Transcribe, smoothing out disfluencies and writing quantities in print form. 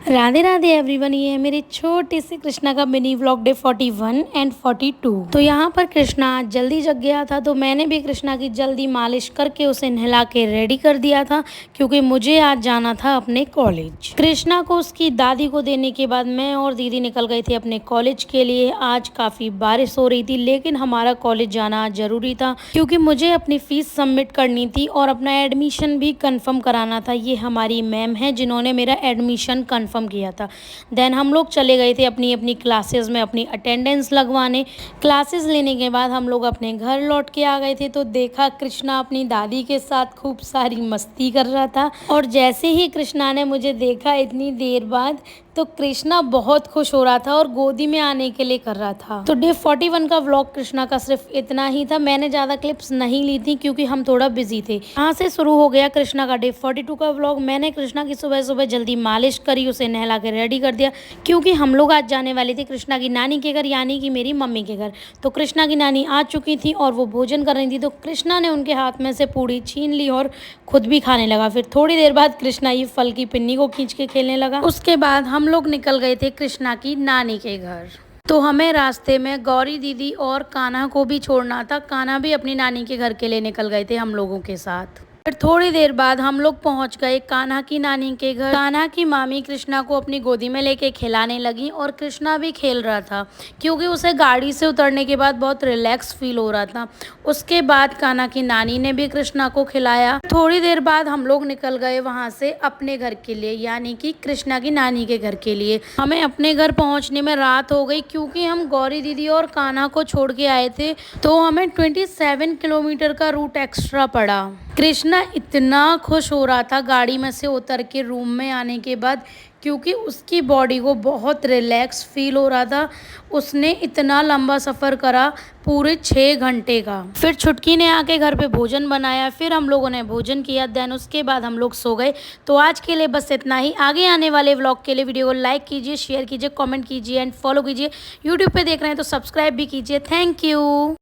Radhe Radhe everyone, ये है मेरे छोटे से कृष्णा का मिनी व्लॉग डे 41 एंड 42। तो यहाँ पर कृष्णा आज जल्दी जग गया था, तो मैंने भी कृष्णा की जल्दी मालिश करके उसे नहला के रेडी कर दिया था, क्योंकि मुझे आज जाना था अपने कॉलेज। कृष्णा को उसकी दादी को देने के बाद मैं और दीदी निकल गए थे अपने कॉलेज के लिए। आज काफ़ी बारिश हो रही थी, लेकिन हमारा कॉलेज जाना आज ज़रूरी था, क्योंकि मुझे अपनी फ़ीस सबमिट करनी थी और अपना एडमिशन भी कन्फर्म कराना था। ये हमारी मैम है जिन्होंने मेरा एडमिशन कन्फर्म किया था। देन हम लोग चले गए थे अपनी अपनी क्लासेस में अपनी अटेंडेंस लगवाने। क्लासेस लेने के बाद हम लोग अपने घर लौट के आ गए थे, तो देखा कृष्णा अपनी दादी के साथ खूब सारी मस्ती कर रहा था। और जैसे ही कृष्णा ने मुझे देखा इतनी देर बाद, तो कृष्णा बहुत खुश हो रहा था और गोदी में आने के लिए कर रहा था। तो डे 41 का व्लॉग कृष्णा का सिर्फ इतना ही था। मैंने ज़्यादा क्लिप्स नहीं ली थी क्योंकि हम थोड़ा बिजी थे। यहाँ से शुरू हो गया कृष्णा का डे 42 का व्लॉग। मैंने कृष्णा की सुबह सुबह जल्दी मालिश करी, उसे नहला के रेडी कर दिया, क्योंकि हम लोग आज जाने वाले थे कृष्णा की नानी के घर, यानी कि मेरी मम्मी के घर। तो कृष्णा की नानी आ चुकी थी और वो भोजन कर रही थी, तो कृष्णा ने उनके हाथ में से पूड़ी छीन ली और खुद भी खाने लगा। फिर थोड़ी देर बाद कृष्णा ये फल की पिन्नी को खींच के खेलने लगा। उसके बाद हम लोग निकल गए थे कृष्णा की नानी के घर। तो हमें रास्ते में गौरी दीदी और कान्हा को भी छोड़ना था। कान्हा भी अपनी नानी के घर के लिए निकल गए थे हम लोगों के साथ। फिर थोड़ी देर बाद हम लोग पहुंच गए कान्हा की नानी के घर। कान्हा की मामी कृष्णा को अपनी गोदी में लेके खिलाने लगी और कृष्णा भी खेल रहा था, क्योंकि उसे गाड़ी से उतरने के बाद बहुत रिलैक्स फील हो रहा था। उसके बाद कान्हा की नानी ने भी कृष्णा को खिलाया। थोड़ी देर बाद हम लोग निकल गए वहां से अपने घर के लिए, यानी कि कृष्णा की नानी के घर के लिए। हमें अपने घर पहुंचने में रात हो गई, क्योंकि हम गौरी दीदी और कान्हा को छोड़ के आए थे, तो हमें 27 किलोमीटर का रूट एक्स्ट्रा पड़ा। कृष्णा इतना खुश हो रहा था गाड़ी में से उतर के रूम में आने के बाद, क्योंकि उसकी बॉडी को बहुत रिलैक्स फील हो रहा था। उसने इतना लंबा सफ़र करा, पूरे 6 घंटे का। फिर छुटकी ने आके घर पे भोजन बनाया, फिर हम लोगों ने भोजन किया। देन उसके बाद हम लोग सो गए। तो आज के लिए बस इतना ही। आगे आने वाले व्लॉग के लिए वीडियो को लाइक कीजिए, शेयर कीजिए, कमेंट कीजिए एंड फॉलो कीजिए। यूट्यूब पे देख रहे हैं तो सब्सक्राइब भी कीजिए। Thank you.